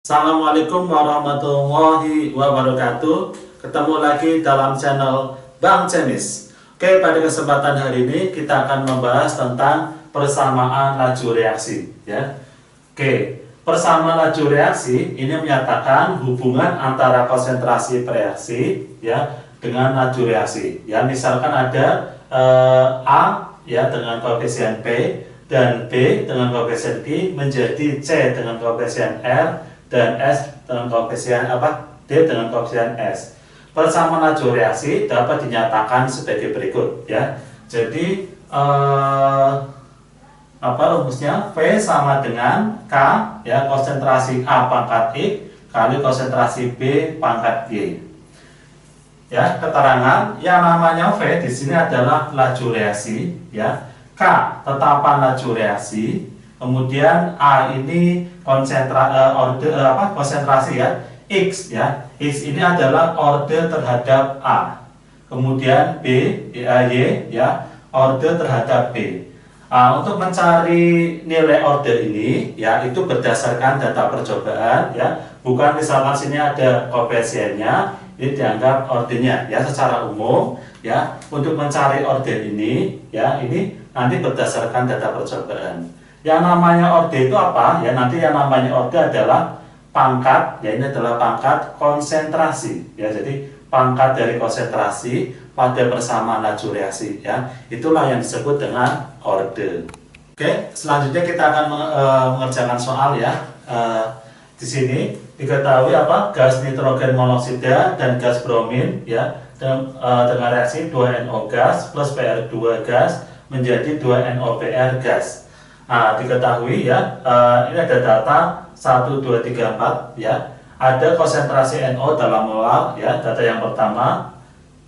Assalamualaikum warahmatullahi wabarakatuh. Ketemu lagi dalam channel Bang Cemis. Oke, pada kesempatan hari ini kita akan membahas tentang persamaan laju reaksi, ya. Oke, persamaan laju reaksi ini menyatakan hubungan antara konsentrasi reaksi, ya, dengan laju reaksi. Ya, misalkan ada A, ya, dengan koefisien P dan B dengan koefisien Q menjadi C dengan koefisien R dan S dengan koefisien D dengan koefisien S. Persamaan laju reaksi dapat dinyatakan sebagai berikut, ya. Jadi rumusnya? V sama dengan K, ya, konsentrasi A pangkat X kali konsentrasi B pangkat Y. Ya, keterangan yang namanya V di sini adalah laju reaksi, ya. K tetapan laju reaksi. Kemudian A ini konsentrasi, ya. X, ya. X ini adalah orde terhadap A. Kemudian B, Y, ya, orde terhadap B. Untuk mencari nilai orde ini, ya, itu berdasarkan data percobaan, ya. Bukan misalkan sini ada koefisiennya, ini dianggap ordenya, ya, secara umum, ya. Untuk mencari orde ini, ya, ini nanti berdasarkan data percobaan. Yang namanya orde itu apa? Ya, nanti yang namanya orde adalah pangkat, ya, ini adalah pangkat konsentrasi, ya. Jadi pangkat dari konsentrasi pada persamaan laju reaksi, ya. Itulah yang disebut dengan orde. Oke, selanjutnya kita akan mengerjakan soal, ya. Di sini diketahui gas nitrogen monoksida dan gas bromin, ya, dengan reaksi 2NO gas plus PR2 gas menjadi 2NOBr gas. Diketahui, ya, ini ada data 1, 2, 3, 4, ya. Ada konsentrasi NO dalam molar, ya. Data yang pertama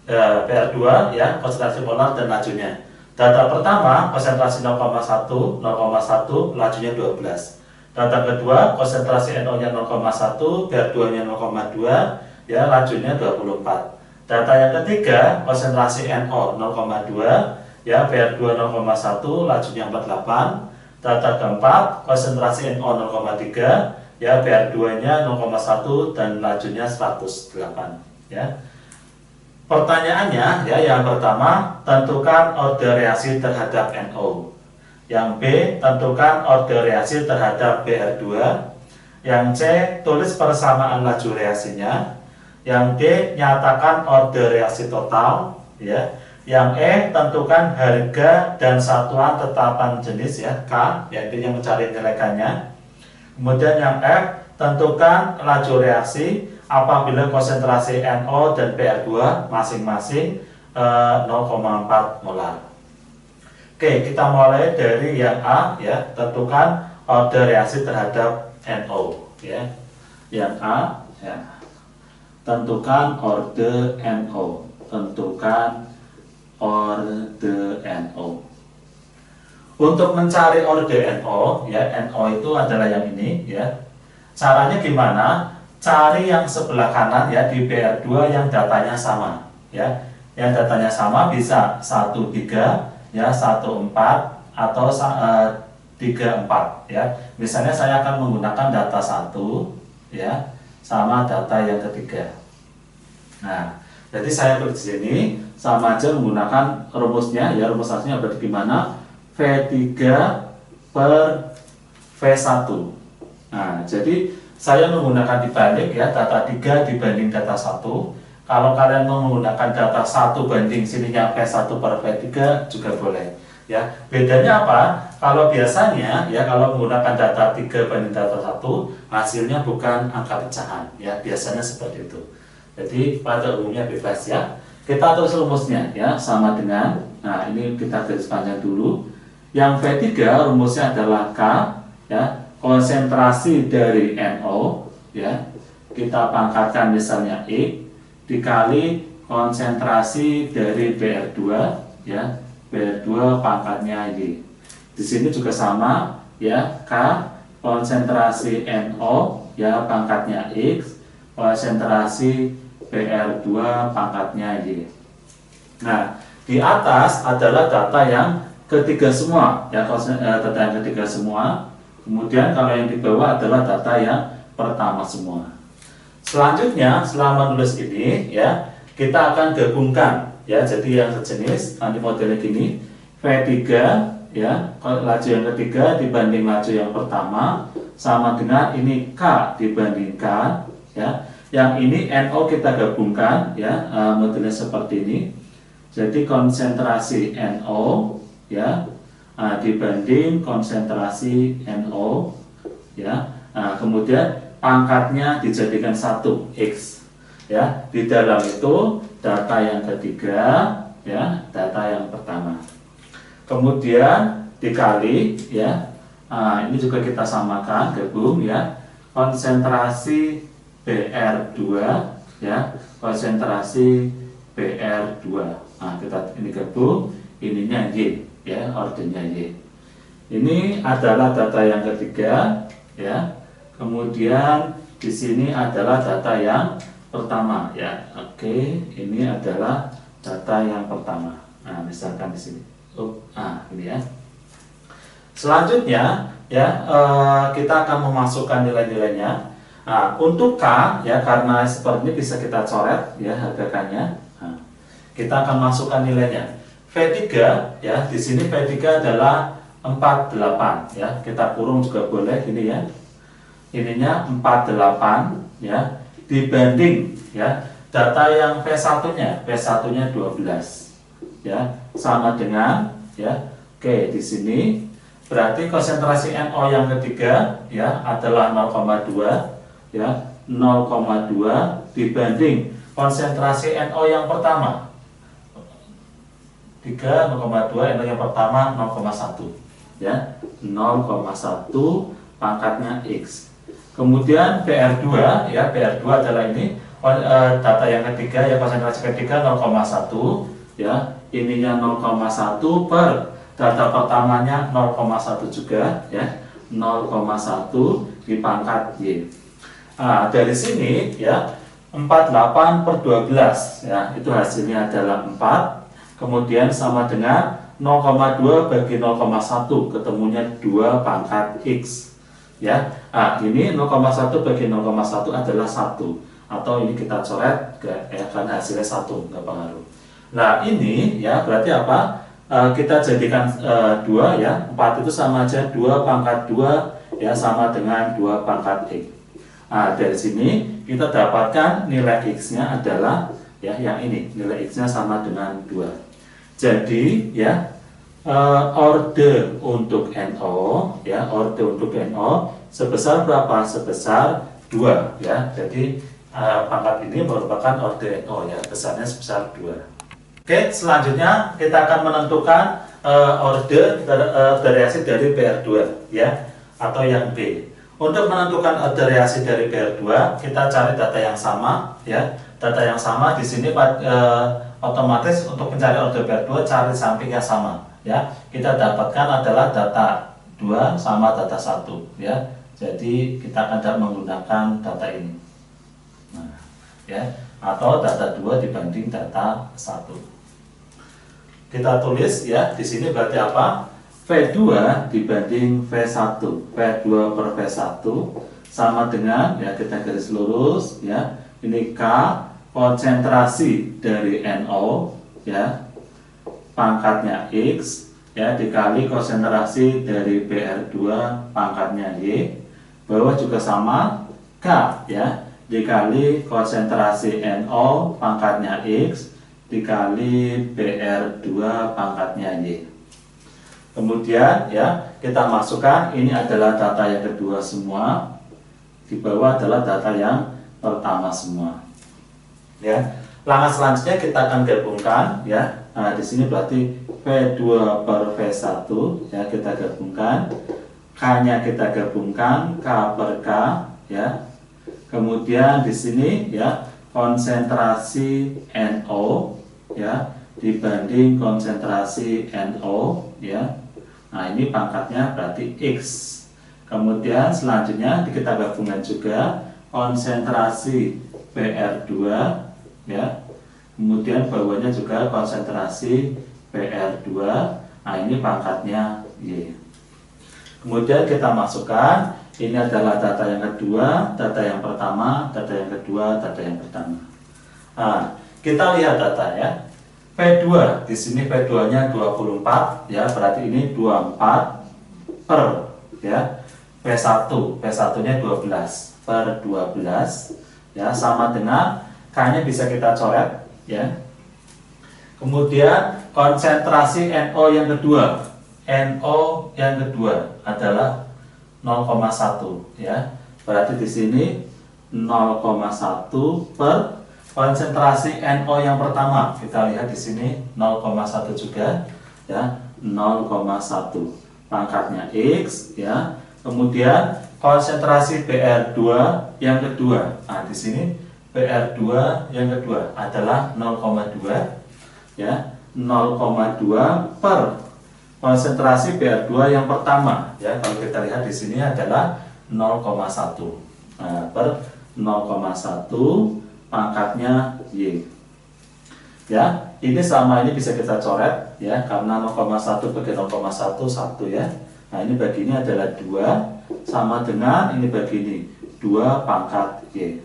PR2, ya, konsentrasi molar dan lajunya. Data pertama konsentrasi 0,1, lajunya 12. Data kedua konsentrasi NO-nya 0,1, PR2-nya 0,2, ya, lajunya 24. Data yang ketiga konsentrasi NO 0,2, ya, PR2 0,1, lajunya 48. Data keempat konsentrasi NO 0,3, ya, PR2-nya 0,1 dan lajunya 108, ya. Pertanyaannya, ya, yang pertama, tentukan orde reaksi terhadap NO. Yang B, tentukan orde reaksi terhadap PR2. Yang C, tulis persamaan laju reaksinya. Yang D, nyatakan orde reaksi total, ya. Yang E, tentukan harga dan satuan tetapan jenis, ya, K, yaitu yang mencari nilai K-nya. Kemudian yang F, tentukan laju reaksi apabila konsentrasi NO dan PR2 masing-masing 0,4 molar. Oke, kita mulai dari yang A, ya, tentukan orde reaksi terhadap NO, ya. Yang A, ya, tentukan orde NO, Untuk mencari orde NO, ya, NO itu adalah yang ini, ya. Caranya gimana? Cari yang sebelah kanan, ya, di PR2 yang datanya sama, ya. Yang datanya sama bisa 13, ya, 14 atau 34, ya. Misalnya saya akan menggunakan data 1, ya, sama data yang ketiga. Nah, jadi saya tulis di sini sama aja menggunakan rumusnya, ya. Rumus aslinya berarti gimana? V3 per V1. Nah, jadi saya menggunakan dibalik, ya, data 3 dibanding data 1. Kalau kalian mau menggunakan data 1 banding sininya V1 per V3 juga boleh, ya. Bedanya apa? Kalau biasanya, ya, kalau menggunakan data 3 banding data 1, hasilnya bukan angka pecahan, ya. Biasanya seperti itu. Jadi pada umumnya bebas, ya. Kita tulis rumusnya, ya, sama dengan, nah, ini kita garis panjang dulu. Yang V3 rumusnya adalah K, ya, konsentrasi dari NO, ya, kita pangkatkan misalnya X dikali konsentrasi dari PR2, ya, PR2 pangkatnya Y. Di sini juga sama, ya, K konsentrasi NO, ya, pangkatnya X, konsentrasi PR2 pangkatnya Y. Nah, di atas adalah data yang ketiga semua, ya, data yang ketiga semua. Kemudian kalau yang di bawah adalah data yang pertama semua. Selanjutnya, setelah menulis ini ya, kita akan gabungkan ya. Jadi yang sejenis nanti modelnya gini, V3 ya, laju yang ketiga dibanding laju yang pertama sama dengan ini K dibandingkan ya. Yang ini NO kita gabungkan ya, modelnya seperti ini. Jadi konsentrasi NO ya dibanding konsentrasi NO ya. Kemudian pangkatnya dijadikan 1 X ya. Di dalam itu data yang ketiga ya, data yang pertama. Kemudian dikali ya. Ini juga kita samakan, gabung ya. Konsentrasi BR2 ya, konsentrasi BR2. Kita ini gabung, ininya Y ya, ordernya Y. Ini adalah data yang ketiga ya. Kemudian di sini adalah data yang pertama ya. Oke, ini adalah data yang pertama. Misalkan di sini. Ini ya. Selanjutnya ya, kita akan memasukkan nilai-nilainya. Untuk K ya, karena seperti ini bisa kita coret ya harga K-nya. Kita akan masukkan nilainya. V3 ya, di sini V3 adalah 48 ya. Kita kurung juga boleh ini ya. Ininya 48 ya, dibanding ya data yang V1-nya, V1-nya 12 ya, sama dengan ya. Oke, di sini berarti konsentrasi NO yang ketiga ya adalah 0,2 ya, 0,2 dibanding konsentrasi NO yang pertama 3, 0,2, NO yang pertama 0,1 ya, 0,1 pangkatnya X. Kemudian PR2 ya, PR2 adalah ini data yang ketiga ya, konsentrasi ketiga 0,1 ya, ininya 0,1 per data pertamanya 0,1 juga ya, 0,1 di pangkat Y. Dari sini ya 48 per 12 ya, itu hasilnya adalah 4. Kemudian sama dengan 0,2 bagi 0,1, ketemunya 2 pangkat X ya. Ini 0,1 bagi 0,1 adalah 1, atau ini kita coret ya, karena hasilnya 1, nggak pengaruh. Nah ini ya berarti apa? Kita jadikan 2 ya, 4 itu sama aja 2 pangkat 2 ya, sama dengan 2 pangkat X. Dari sini kita dapatkan nilai X-nya adalah ya yang ini, nilai X-nya sama dengan 2. Jadi ya orde untuk NO ya, orde untuk NO sebesar berapa? Sebesar 2 ya. Jadi pangkat ini merupakan orde NO ya, besarnya sebesar 2. Oke, selanjutnya kita akan menentukan orde reaksi dari PR2 ya, atau yang B. Untuk menentukan orde reaksi dari PR2, kita cari data yang sama ya. Data yang sama di sini otomatis untuk mencari orde PR2 cari samping yang sama ya. Kita dapatkan adalah data 2 sama data 1 ya. Jadi kita akan menggunakan data ini. Ya, atau data 2 dibanding data 1. Kita tulis ya, di sini berarti apa? V2 dibanding V1. V2 per V1 sama dengan ya, kita garis lurus ya. Ini K konsentrasi dari NO ya, pangkatnya X ya, dikali konsentrasi dari PR2 pangkatnya Y. Bawah juga sama K ya, dikali konsentrasi NO pangkatnya X dikali PR2 pangkatnya Y. Kemudian ya kita masukkan, ini adalah data yang kedua semua, di bawah adalah data yang pertama semua. Ya, langkah selanjutnya kita akan gabungkan ya. Di sini berarti V2 per V1 ya, kita gabungkan, K-nya kita gabungkan, K per K ya. Kemudian di sini ya konsentrasi NO ya dibanding konsentrasi NO ya. Nah, ini pangkatnya berarti X. Kemudian selanjutnya kita gabungkan juga konsentrasi PR2 ya. Kemudian bawahnya juga konsentrasi PR2. Nah, ini pangkatnya Y. Kemudian kita masukkan, Ini adalah data yang kedua, data yang pertama, data yang kedua, data yang pertama. Nah, kita lihat data ya. P2, di sini P2-nya 24 ya, berarti ini 24 per ya. P1, P1-nya 12 per 12 ya, sama dengan K-nya bisa kita coret ya. Kemudian konsentrasi NO yang kedua. NO yang kedua adalah 0,1 ya. Berarti di sini 0,1 per konsentrasi NO yang pertama. Kita lihat di sini 0,1 juga ya, 0,1. Pangkatnya X ya. Kemudian konsentrasi PR2 yang kedua. Nah, di sini PR2 yang kedua adalah 0,2 ya, 0,2 per konsentrasi PR2 yang pertama ya. Kalau kita lihat di sini adalah 0,1. Nah, per 0,1 pangkatnya Y. Ya, ini sama, ini bisa kita coret ya, karena 0,1 bagi 0,1 1 ya. Nah, ini bagi ini adalah 2 sama dengan ini bagi ini 2 pangkat Y.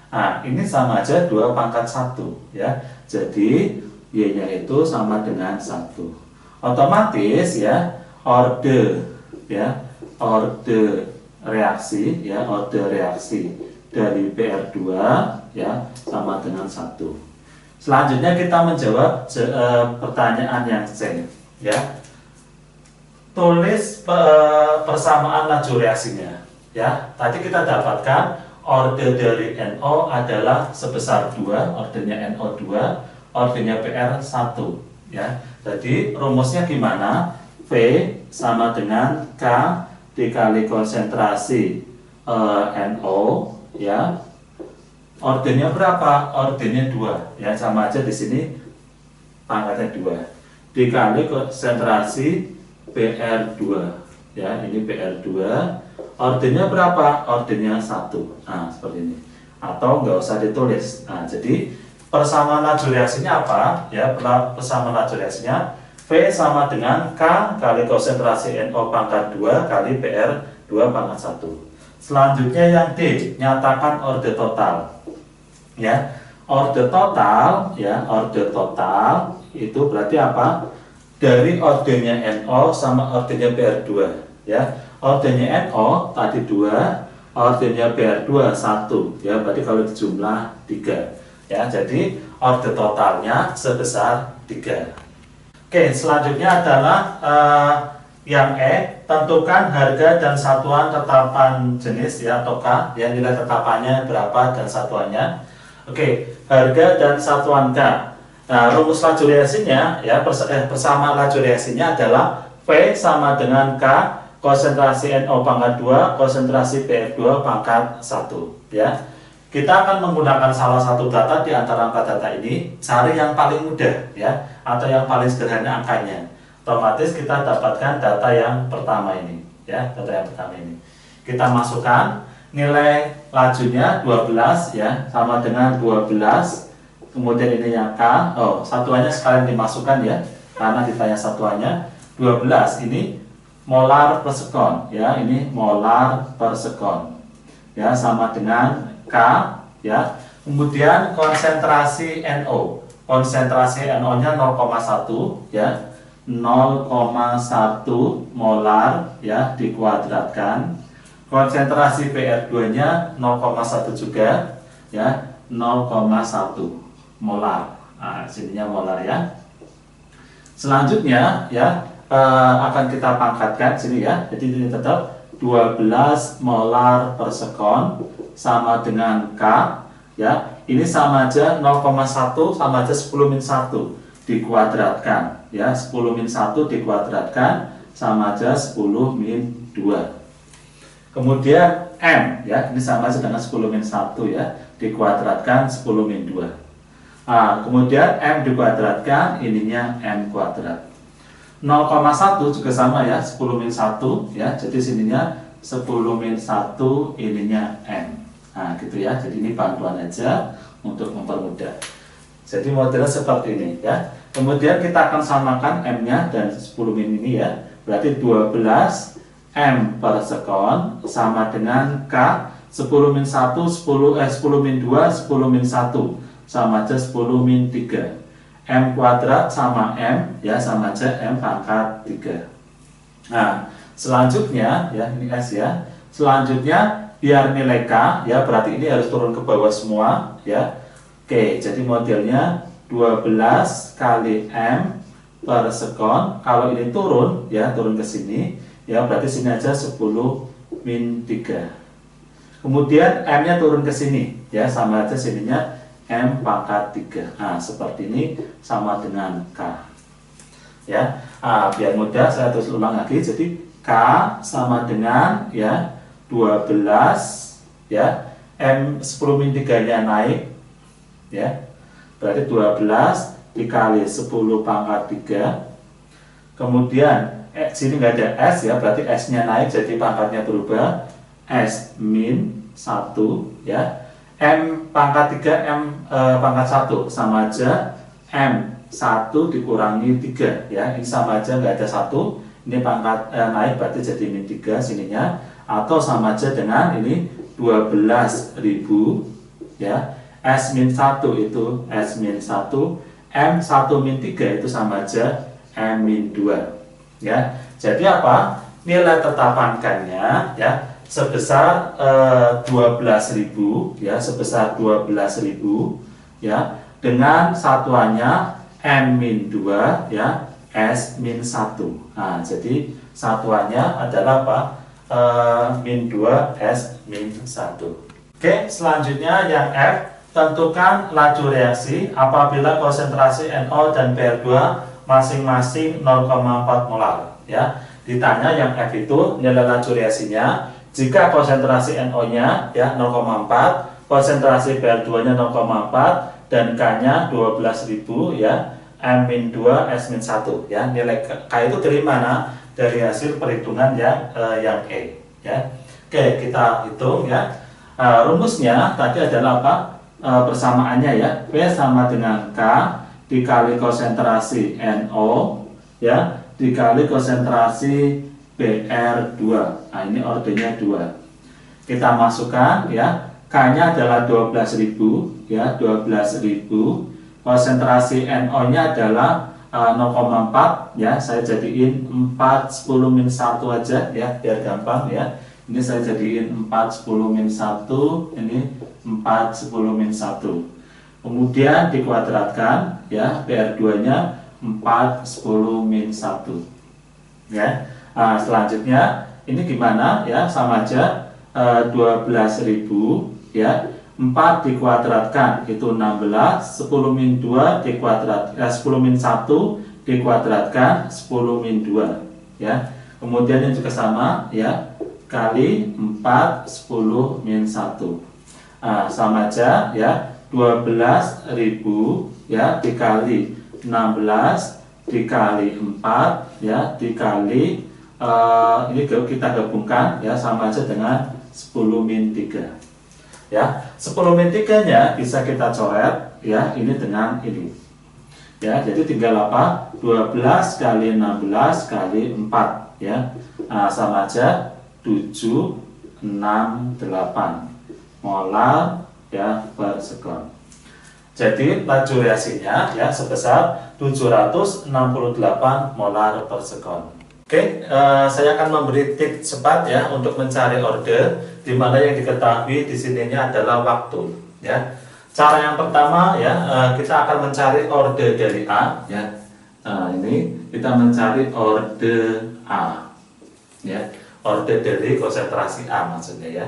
Nah, ini sama aja 2 pangkat 1 ya. Jadi Y-nya itu sama dengan 1. Otomatis ya, orde ya, orde reaksi ya, orde reaksi dari PR2 ya sama dengan 1. Selanjutnya kita menjawab pertanyaan yang C ya. Tulis persamaan laju reaksinya ya. Tadi kita dapatkan orde dari NO adalah sebesar 2, ordenya NO2, ordenya PR 1 ya. Jadi rumusnya gimana? V sama dengan K dikali konsentrasi NO ya. Ordernya berapa? Ordernya 2 ya, sama aja di sini pangkatnya 2 dikali konsentrasi PR2 ya, ini PR2. Ordernya berapa? Ordernya 1. Nah, seperti ini. Atau nggak usah ditulis. Nah, jadi persamaan laju reaksinya apa? Ya, persamaan laju reaksinya V sama dengan K kali konsentrasi NO pangkat 2 kali PR2 pangkat 1. Selanjutnya yang D, nyatakan orde total. Ya, orde total ya, orde total itu berarti apa? Dari ordenya NO sama ordenya PR2 ya. Ordenya NO tadi 2, ordenya PR2 1 ya, berarti kalau dijumlah 3 ya. Jadi orde totalnya sebesar 3. Oke, selanjutnya adalah yang E, tentukan harga dan satuan tetapan jenis ya, atau K ya, nilai tetapannya berapa dan satuannya. Oke, harga dan satuan K. Nah, rumus laju reaksinya ya, persamaan laju reaksinya adalah V sama dengan K konsentrasi NO pangkat 2 konsentrasi PR2 pangkat 1 ya. Kita akan menggunakan salah satu data di antara angka data ini, cari yang paling mudah ya, atau yang paling sederhana angkanya. Otomatis kita dapatkan data yang pertama ini ya, data yang pertama ini. Kita masukkan nilai lajunya 12 ya, sama dengan 12. Kemudian ini yang K, satuannya sekalian dimasukkan ya, karena ditanya satuannya 12 ini molar per sekon ya, ini molar per sekon ya, sama dengan K ya. Kemudian konsentrasi NO, konsentrasi NO-nya 0,1 ya, 0,1 molar ya, dikuadratkan. Konsentrasi PR2-nya 0,1 juga ya, 0,1 molar. Nah, sininya molar ya. Selanjutnya ya, akan kita pangkatkan sini ya. Jadi ini tetap 12 molar per sekon sama dengan K ya. Ini sama aja 0,1 sama aja 10 min 1 dikuadratkan ya, 10 min 1 dikuadratkan sama aja 10 min 2. Kemudian M ya, ini sama aja dengan 10 min 1 ya, dikuadratkan 10 min 2. Nah, kemudian M dikuadratkan, ininya M kuadrat. 0,1 juga sama ya, 10 min 1 ya, jadi sininya 10 min 1, ininya M. Nah gitu ya, jadi ini bantuan aja untuk mempermudah. Jadi modelnya seperti ini ya. Kemudian kita akan samakan M nya dan 10 min ini ya, berarti 12 M per sekon sama dengan K 10 min 1, 10 min 2, 10 min 1 sama aja 10 min 3. M kuadrat sama M ya sama aja M pangkat 3. Nah, selanjutnya ya ini S ya. Selanjutnya biar nilai K ya berarti ini harus turun ke bawah semua ya. Oke, jadi modelnya 12 kali M per sekon. Kalau ini turun ya turun ke sini ya berarti sini aja 10 min 3. Kemudian M-nya turun ke sini ya sama aja sininya M pangkat 3. Nah, seperti ini sama dengan K. Ya. Nah, biar mudah saya tulis ulang lagi. Jadi K sama dengan ya 12 ya. M 10 min 3-nya naik ya. Berarti 12 dikali 10 pangkat 3. Kemudian sini nggak ada S ya, berarti S-nya naik jadi pangkatnya berubah S min 1 ya. M pangkat 3 M pangkat 1 sama aja M 1 dikurangi 3 ya. Ini sama aja nggak ada 1. Ini pangkat naik berarti jadi min 3 sininya. Atau sama aja dengan ini 12.000 ya. S min 1 itu S min 1. M 1 min 3 itu sama aja M min 2 ya. Jadi apa? Nilai tetapankannya ya sebesar 12.000 ya, sebesar 12.000 ya, dengan satuannya M-2 ya, S-1. Nah, jadi satuannya adalah apa? Min 2 S-1. Oke, selanjutnya yang F, tentukan laju reaksi apabila konsentrasi NO dan Br2 masing-masing 0,4 molar ya. Ditanya yang F itu nilai laju reaksinya jika konsentrasi NO-nya ya 0,4, konsentrasi Br2-nya 0,4 dan K-nya 12.000 ya, M-2 S-1 ya. Nilai K itu dari mana? Dari hasil perhitungan yang E ya. Oke, kita hitung ya. Rumusnya tadi adalah apa? Persamaannya ya. P sama dengan K dikali konsentrasi NO ya dikali konsentrasi Br2. Nah, ini ordernya 2. Kita masukkan ya. K-nya adalah 12.000 ya, 12.000. Konsentrasi NO-nya adalah 0,4 ya. Saya jadiin 4 10 min 1 aja ya, biar gampang ya. Ini saya jadiin 4 10 min 1, ini 4 10 min 1. Kemudian dikuadratkan ya, Br2-nya 4 10 min 1 ya. Nah, selanjutnya ini gimana ya, sama aja 12.000 ya, 4 dikuadratkan itu 16, 10 min 2 dikuadrat 10 min 1 dikuadratkan 10 min 2 ya. Kemudian ini juga sama ya, kali 4 10 min 1. Nah, sama aja ya, 12.000 ya dikali 16 dikali 4 ya dikali ini kita gabungkan ya sama aja dengan 10 min 3 ya. 10 min 3 nya bisa kita coret ya, ini dengan ini ya. Jadi tinggal apa? 12 kali 16 kali 4 ya. Nah, sama aja 768 molar ya per sekon. Jadi laju reaksinya ya sebesar 768 molar per sekon. Oke, saya akan memberi tips cepat ya untuk mencari order, di mana yang diketahui di sininya adalah waktu ya. Cara yang pertama ya, kita akan mencari order dari A ya. Nah, ini kita mencari order A ya, order dari konsentrasi A maksudnya ya.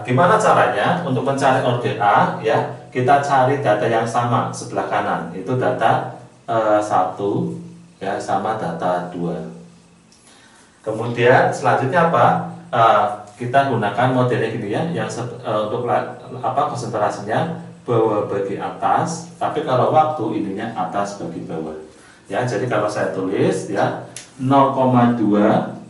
Gimana caranya untuk mencari order A ya? Kita cari data yang sama sebelah kanan, itu data 1 ya sama data 2. Kemudian selanjutnya apa? Kita gunakan modelnya gini ya, yang untuk konsentrasinya bawah bagi atas, tapi kalau waktu ininya atas bagi bawah. Ya, jadi kalau saya tulis ya 0,2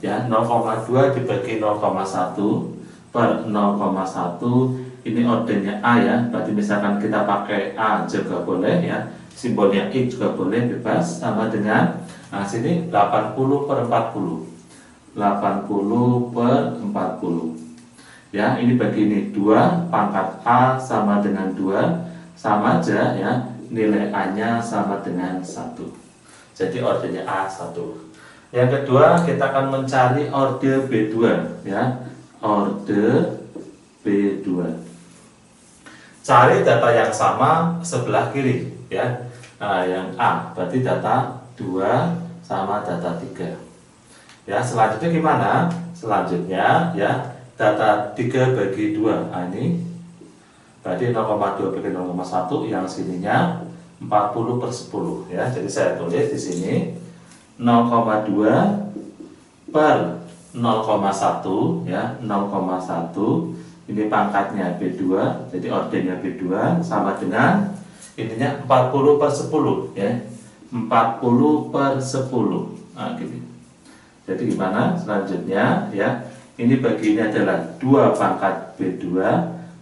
ya, 0,2 dibagi 0,1 per 0,1 ini ordernya A ya. Berarti misalkan kita pakai A juga boleh ya, simbolnya X juga boleh, bebas, sama dengan nah sini 80 per 40. 80/40. Ya, ini bagi ini 2 pangkat A sama dengan 2, sama aja ya, nilai A-nya sama dengan 1. Jadi ordernya A1. Yang kedua, kita akan mencari order B2 ya. Order B2. Cari data yang sama sebelah kiri ya. Nah, yang A berarti data 2 sama data 3. Ya, selanjutnya gimana? Selanjutnya ya, data 3 bagi 2. Nah, ini berarti 0,2 bagi 0,1, yang sininya 40/10 ya. Jadi saya tulis di sini 0,2 per 0,1 ya, 0,1 ini pangkatnya B2, jadi ordernya B2 sama dengan ininya 40/10 ya, 40/10. Nah, gitu. Jadi gimana selanjutnya ya, ini bagi ini adalah 2 pangkat B2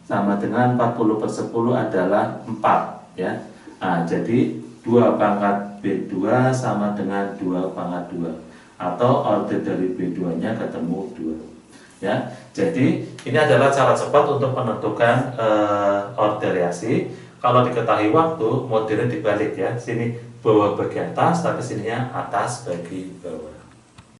sama dengan 40/10 adalah 4 ya. Nah, jadi 2 pangkat B2 sama dengan 2 pangkat 2, atau order dari B2 nya ketemu 2 ya. Jadi ini adalah cara cepat untuk menentukan order reaksi. Kalau diketahui waktu, modelnya dibalik ya, sini bawah bagi atas, tapi sininya atas bagi bawah.